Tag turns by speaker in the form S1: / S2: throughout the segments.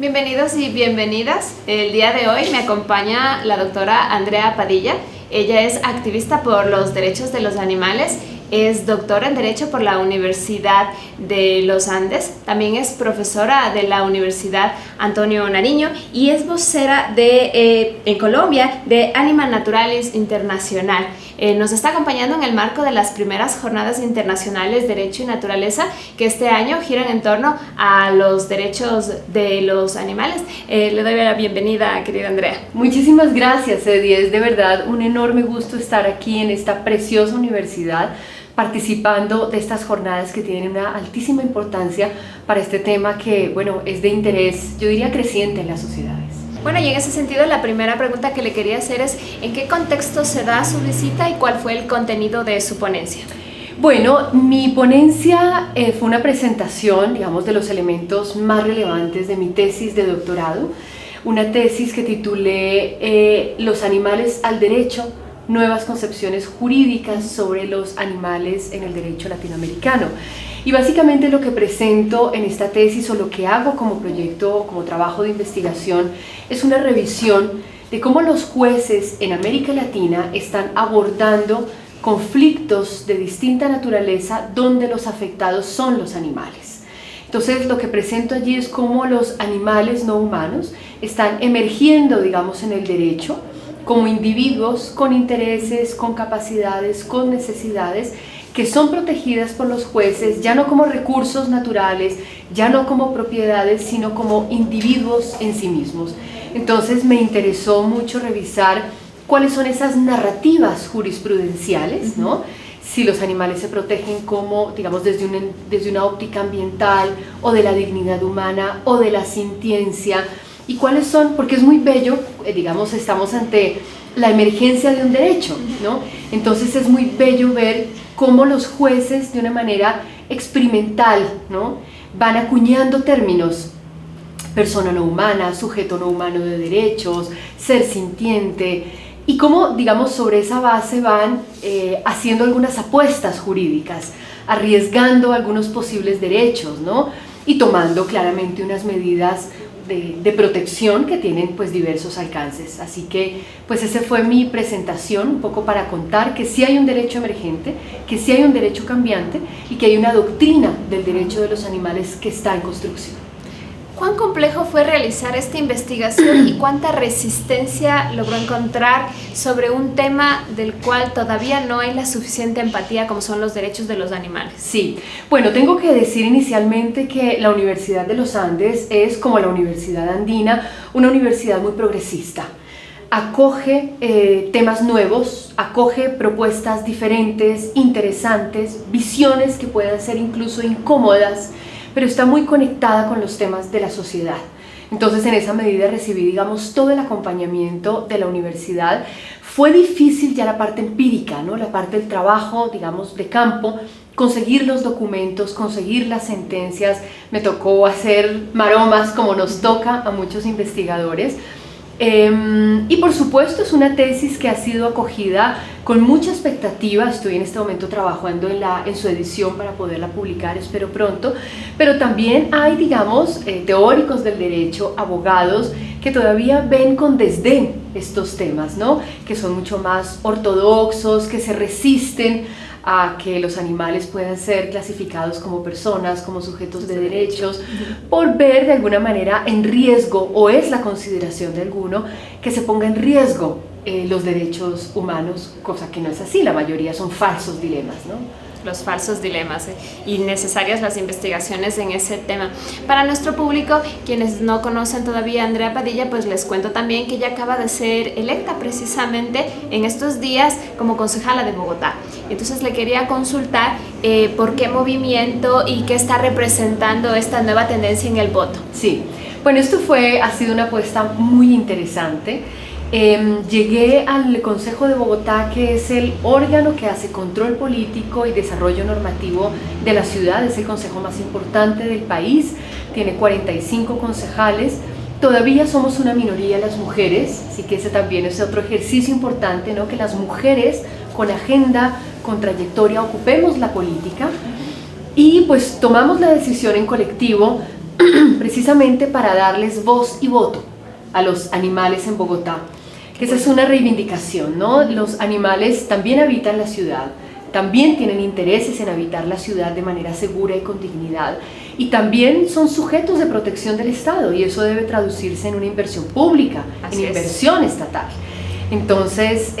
S1: Bienvenidos y bienvenidas. El día de hoy me acompaña la doctora Andrea Padilla. Ella es activista por los derechos de los animales, es doctora en Derecho por la Universidad de los Andes, también es profesora de la Universidad Antonio Nariño y es vocera en Colombia de Animal Naturales Internacional. Nos está acompañando en el marco de las primeras jornadas internacionales Derecho y Naturaleza que este año giran en torno a los derechos de los animales. Le doy la bienvenida, querida Andrea.
S2: Muchísimas gracias, Edi. Es de verdad un enorme gusto estar aquí en esta preciosa universidad participando de estas jornadas que tienen una altísima importancia para este tema que, bueno, es de interés, yo diría, creciente en las sociedades.
S1: Bueno, y en ese sentido la primera pregunta que le quería hacer es ¿en qué contexto se da su visita y cuál fue el contenido de su ponencia?
S2: Bueno, mi ponencia fue una presentación, digamos, de los elementos más relevantes de mi tesis de doctorado, una tesis que titulé Los animales al derecho, nuevas concepciones jurídicas sobre los animales en el derecho latinoamericano. Y básicamente lo que presento en esta tesis o lo que hago como proyecto, como trabajo de investigación, es una revisión de cómo los jueces en América Latina están abordando conflictos de distinta naturaleza donde los afectados son los animales. Entonces lo que presento allí es cómo los animales no humanos están emergiendo, digamos, en el derecho como individuos con intereses, con capacidades, con necesidades que son protegidas por los jueces, ya no como recursos naturales, ya no como propiedades, sino como individuos en sí mismos. Entonces me interesó mucho revisar cuáles son esas narrativas jurisprudenciales, ¿no? Si los animales se protegen como, digamos, desde una óptica ambiental o de la dignidad humana o de la sintiencia, y cuáles son, porque es muy bello, digamos, estamos ante la emergencia de un derecho, ¿no? Entonces es muy bello ver cómo los jueces de una manera experimental, ¿no?, van acuñando términos: persona no humana, sujeto no humano de derechos, ser sintiente, y cómo, digamos, sobre esa base van haciendo algunas apuestas jurídicas, arriesgando algunos posibles derechos, ¿no?, y tomando claramente unas medidas de protección que tienen pues diversos alcances. Así que pues esa fue mi presentación, un poco para contar que sí hay un derecho emergente, que sí hay un derecho cambiante y que hay una doctrina del derecho de los animales que está en construcción.
S1: ¿Cuán complejo fue realizar esta investigación y cuánta resistencia logró encontrar sobre un tema del cual todavía no hay la suficiente empatía como son los derechos de los animales?
S2: Sí, bueno, tengo que decir inicialmente que la Universidad de los Andes es, como la Universidad Andina, una universidad muy progresista. Acoge temas nuevos, acoge propuestas diferentes, interesantes, visiones que puedan ser incluso incómodas, pero está muy conectada con los temas de la sociedad. Entonces, en esa medida recibí, digamos, todo el acompañamiento de la universidad. Fue difícil ya la parte empírica, ¿no?, la parte del trabajo, digamos, de campo, conseguir los documentos, conseguir las sentencias. Me tocó hacer maromas como nos toca a muchos investigadores. Y por supuesto es una tesis que ha sido acogida con mucha expectativa. Estoy en este momento trabajando en su edición para poderla publicar, espero pronto, pero también hay, digamos, teóricos del derecho, abogados que todavía ven con desdén estos temas, ¿no?, que son mucho más ortodoxos, que se resisten a que los animales puedan ser clasificados como personas, como sujetos de derechos, por ver de alguna manera en riesgo, o es la consideración de alguno, que se ponga en riesgo los derechos humanos, cosa que no es así. La mayoría son falsos dilemas, ¿no?
S1: Los falsos dilemas y necesarias las investigaciones en ese tema. Para nuestro público, quienes no conocen todavía a Andrea Padilla, pues les cuento también que ella acaba de ser electa precisamente en estos días como concejala de Bogotá. Entonces le quería consultar por qué movimiento y qué está representando esta nueva tendencia en el voto.
S2: Sí, bueno, ha sido una apuesta muy interesante. Llegué al Consejo de Bogotá, que es el órgano que hace control político y desarrollo normativo de la ciudad. Es el consejo más importante del país, tiene 45 concejales. Todavía somos una minoría las mujeres, así que ese también es otro ejercicio importante, ¿no?, que las mujeres con agenda, con trayectoria, ocupemos la política. Y pues tomamos la decisión en colectivo precisamente para darles voz y voto a los animales en Bogotá. Esa es una reivindicación, ¿no? Los animales también habitan la ciudad, también tienen intereses en habitar la ciudad de manera segura y con dignidad, y también son sujetos de protección del Estado, y eso debe traducirse en una inversión pública, en inversión estatal. Entonces,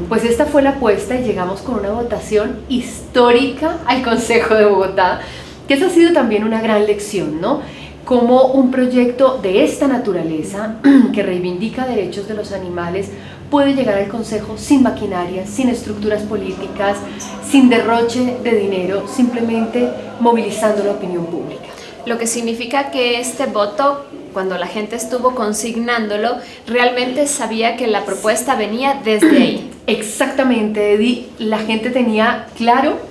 S2: pues esta fue la apuesta y llegamos con una votación histórica al Consejo de Bogotá, que esa ha sido también una gran lección, ¿no? Como un proyecto de esta naturaleza, que reivindica derechos de los animales, puede llegar al Consejo sin maquinaria, sin estructuras políticas, sin derroche de dinero, simplemente movilizando la opinión pública.
S1: Lo que significa que este voto, cuando la gente estuvo consignándolo, realmente sabía que la propuesta venía desde ahí.
S2: Exactamente, Eddie, la gente tenía claro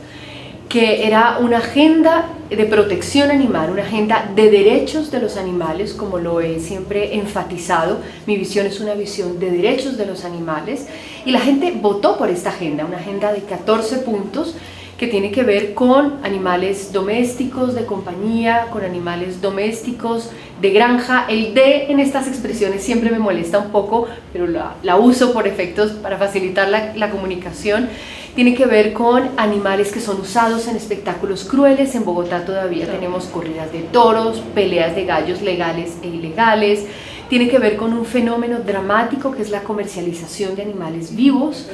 S2: que era una agenda de protección animal, una agenda de derechos de los animales, como lo he siempre enfatizado. Mi visión es una visión de derechos de los animales, y la gente votó por esta agenda, una agenda de 14 puntos que tiene que ver con animales domésticos de compañía, con animales domésticos de granja. El de en estas expresiones siempre me molesta un poco, pero la uso por efectos para facilitar la comunicación. Tiene que ver con animales que son usados en espectáculos crueles. En Bogotá todavía tenemos corridas de toros, peleas de gallos legales e ilegales. Tiene que ver con un fenómeno dramático que es la comercialización de animales vivos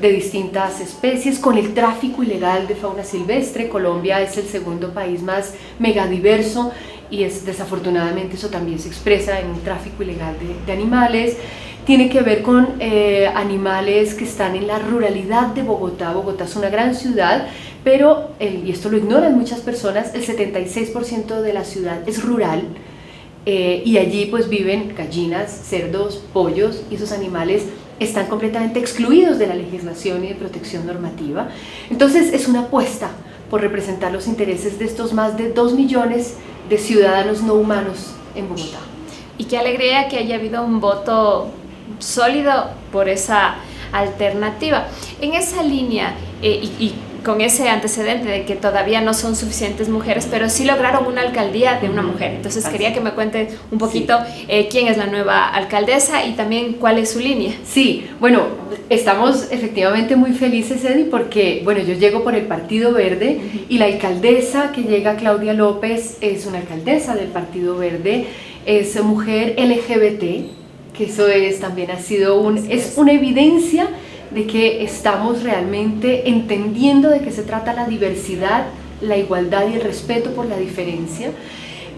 S2: de distintas especies, con el tráfico ilegal de fauna silvestre. Colombia es el segundo país más megadiverso y desafortunadamente eso también se expresa en un tráfico ilegal de animales. Tiene que ver con animales que están en la ruralidad de Bogotá. Bogotá es una gran ciudad, pero, y esto lo ignoran muchas personas, el 76% de la ciudad es rural. Y allí pues viven gallinas, cerdos, pollos, y esos animales están completamente excluidos de la legislación y de protección normativa. Entonces es una apuesta por representar los intereses de estos más de 2 millones de ciudadanos no humanos en Bogotá.
S1: Y qué alegría que haya habido un voto sólido por esa alternativa. En esa línea, y con ese antecedente de que todavía no son suficientes mujeres, pero sí lograron una alcaldía de una mujer. Entonces quería que me cuenten un poquito quién es la nueva alcaldesa y también cuál es su línea.
S2: Sí, bueno, estamos efectivamente muy felices, Eddie, porque bueno, yo llego por el Partido Verde y la alcaldesa que llega, Claudia López, es una alcaldesa del Partido Verde, es mujer LGBT, que eso también ha sido es una evidencia de que estamos realmente entendiendo de qué se trata la diversidad, la igualdad y el respeto por la diferencia.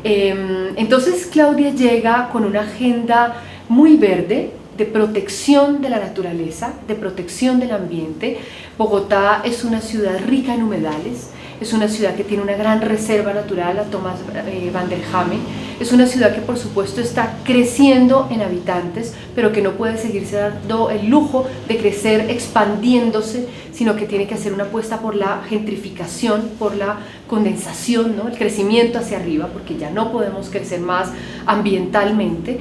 S2: Entonces Claudia llega con una agenda muy verde, de protección de la naturaleza, de protección del ambiente. Bogotá es una ciudad rica en humedales, es una ciudad que tiene una gran reserva natural, la Thomas van der Hamme. Es una ciudad que por supuesto está creciendo en habitantes, pero que no puede seguirse dando el lujo de crecer expandiéndose, sino que tiene que hacer una apuesta por la gentrificación, por la condensación, ¿no? El crecimiento hacia arriba, porque ya no podemos crecer más ambientalmente.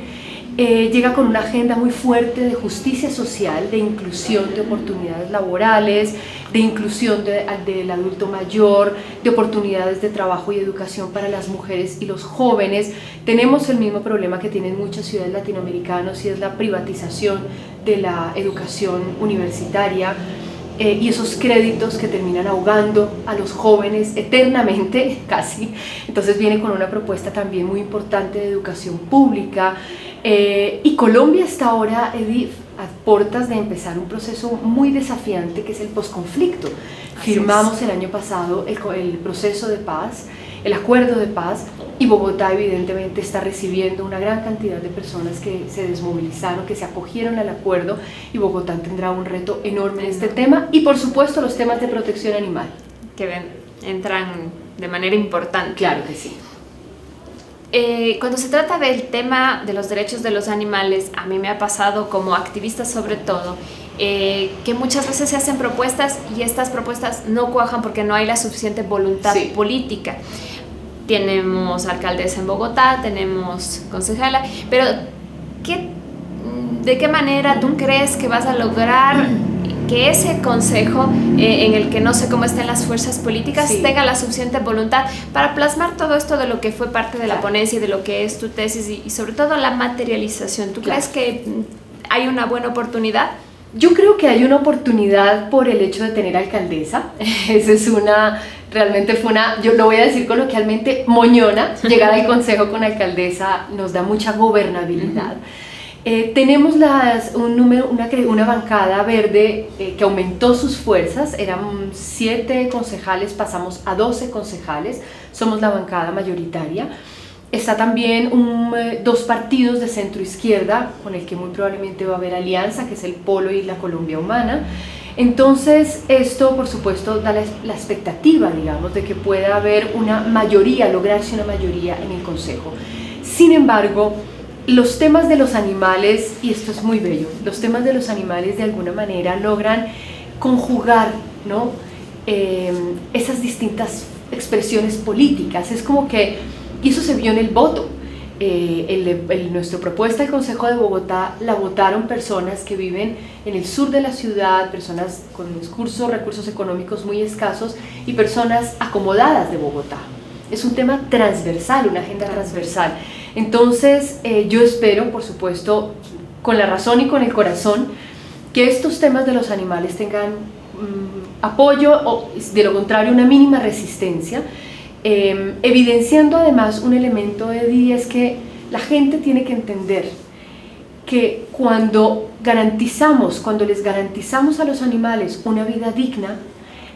S2: Llega con una agenda muy fuerte de justicia social, de inclusión de oportunidades laborales, de inclusión del adulto mayor, de oportunidades de trabajo y educación para las mujeres y los jóvenes. Tenemos el mismo problema que tienen muchas ciudades latinoamericanas, y es la privatización de la educación universitaria, y esos créditos que terminan ahogando a los jóvenes eternamente, casi. Entonces viene con una propuesta también muy importante de educación pública. Y Colombia está ahora, Edith, a puertas de empezar un proceso muy desafiante que es el posconflicto. Firmamos el año pasado el proceso de paz, el acuerdo de paz, y Bogotá evidentemente está recibiendo una gran cantidad de personas que se desmovilizaron, que se acogieron al acuerdo, y Bogotá tendrá un reto enorme en este tema, y por supuesto los temas de protección animal.
S1: Que entran de manera importante.
S2: Claro que sí.
S1: Cuando se trata del tema de los derechos de los animales, a mí me ha pasado como activista sobre todo, que muchas veces se hacen propuestas y estas propuestas no cuajan porque no hay la suficiente voluntad política. Tenemos alcaldesa en Bogotá, tenemos concejala, pero ¿de qué manera tú crees que vas a lograr que ese consejo, en el que no sé cómo estén las fuerzas políticas,
S2: Sí.
S1: tenga la suficiente voluntad para plasmar todo esto de lo que fue parte de la
S2: Claro.
S1: ponencia y de lo que es tu tesis y sobre todo la materialización? ¿Tú
S2: Claro.
S1: crees que hay una buena oportunidad?
S2: Yo creo que hay una oportunidad por el hecho de tener alcaldesa. Esa es realmente fue yo lo voy a decir coloquialmente, moñona. Llegar al consejo con alcaldesa nos da mucha gobernabilidad. Tenemos una bancada verde que aumentó sus fuerzas, eran 7 concejales, pasamos a 12 concejales, somos la bancada mayoritaria. Está también 2 partidos de centro izquierda, con el que muy probablemente va a haber alianza, que es el Polo y la Colombia Humana. Entonces esto por supuesto da la expectativa, digamos, de que pueda haber una mayoría, lograrse una mayoría en el consejo. Sin embargo, los temas de los animales, y esto es muy bello, los temas de los animales de alguna manera logran conjugar, ¿no? Esas distintas expresiones políticas. Es como que, y eso se vio en el voto. Nuestra propuesta del Consejo de Bogotá la votaron personas que viven en el sur de la ciudad, personas con recursos económicos muy escasos y personas acomodadas de Bogotá. Es un tema transversal, una agenda transversal. Entonces, yo espero, por supuesto, con la razón y con el corazón, que estos temas de los animales tengan apoyo o, de lo contrario, una mínima resistencia, evidenciando además un elemento, Eddie, es que la gente tiene que entender que cuando les garantizamos a los animales una vida digna,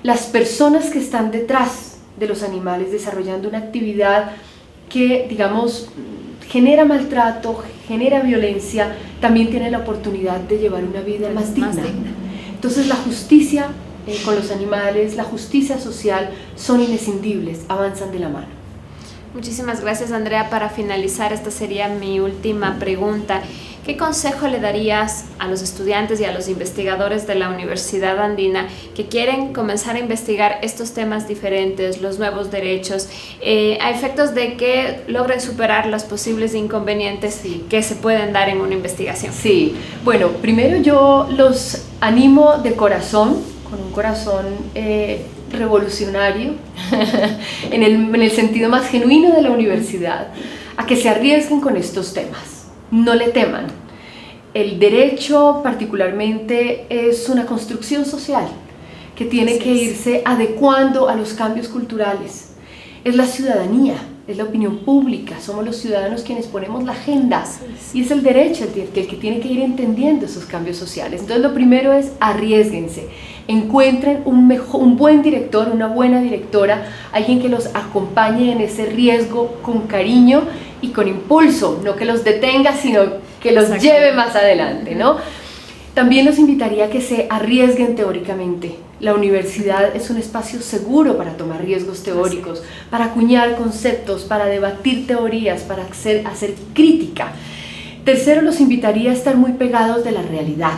S2: las personas que están detrás de los animales desarrollando una actividad que, digamos, genera maltrato, genera violencia, también tienen la oportunidad de llevar una vida más digna. Entonces la justicia con los animales, la justicia social son inescindibles, avanzan de la mano.
S1: Muchísimas gracias, Andrea. Para finalizar, esta sería mi última pregunta. ¿Qué consejo le darías a los estudiantes y a los investigadores de la Universidad Andina que quieren comenzar a investigar estos temas diferentes, los nuevos derechos, a efectos de que logren superar los posibles inconvenientes que se pueden dar en una investigación?
S2: Sí, bueno, primero yo los animo de corazón, con un corazón revolucionario, en el sentido más genuino de la universidad, a que se arriesguen con estos temas. No le teman. El derecho particularmente es una construcción social que tiene que irse adecuando a los cambios culturales. Es la ciudadanía, es la opinión pública, somos los ciudadanos quienes ponemos la agenda y es el derecho el que tiene que ir entendiendo esos cambios sociales. Entonces lo primero es arriésguense, encuentren un buen director, una buena directora, alguien que los acompañe en ese riesgo con cariño y con impulso, no que los detenga, sino que los lleve más adelante, ¿no? También los invitaría a que se arriesguen teóricamente. La universidad es un espacio seguro para tomar riesgos teóricos, para acuñar conceptos, para debatir teorías, para hacer crítica. Tercero, los invitaría a estar muy pegados de la realidad,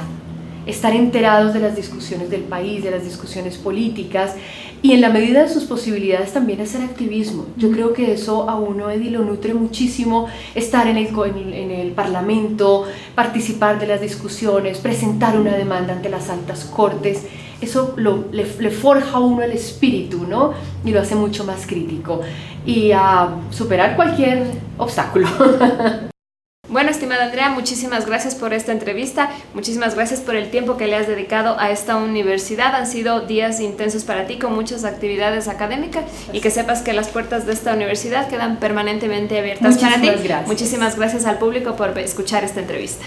S2: estar enterados de las discusiones del país, de las discusiones políticas y en la medida de sus posibilidades también hacer activismo. Yo creo que eso a uno, Eddie, lo nutre muchísimo, estar en el Parlamento, participar de las discusiones, presentar una demanda ante las altas cortes. Eso le forja a uno el espíritu, ¿no? Y lo hace mucho más crítico y a superar cualquier obstáculo.
S1: Bueno, estimada Andrea, muchísimas gracias por esta entrevista, muchísimas gracias por el tiempo que le has dedicado a esta universidad. Han sido días intensos para ti con muchas actividades académicas y que sepas que las puertas de esta universidad quedan permanentemente abiertas para ti.
S2: Gracias.
S1: Muchísimas gracias al público por escuchar esta entrevista.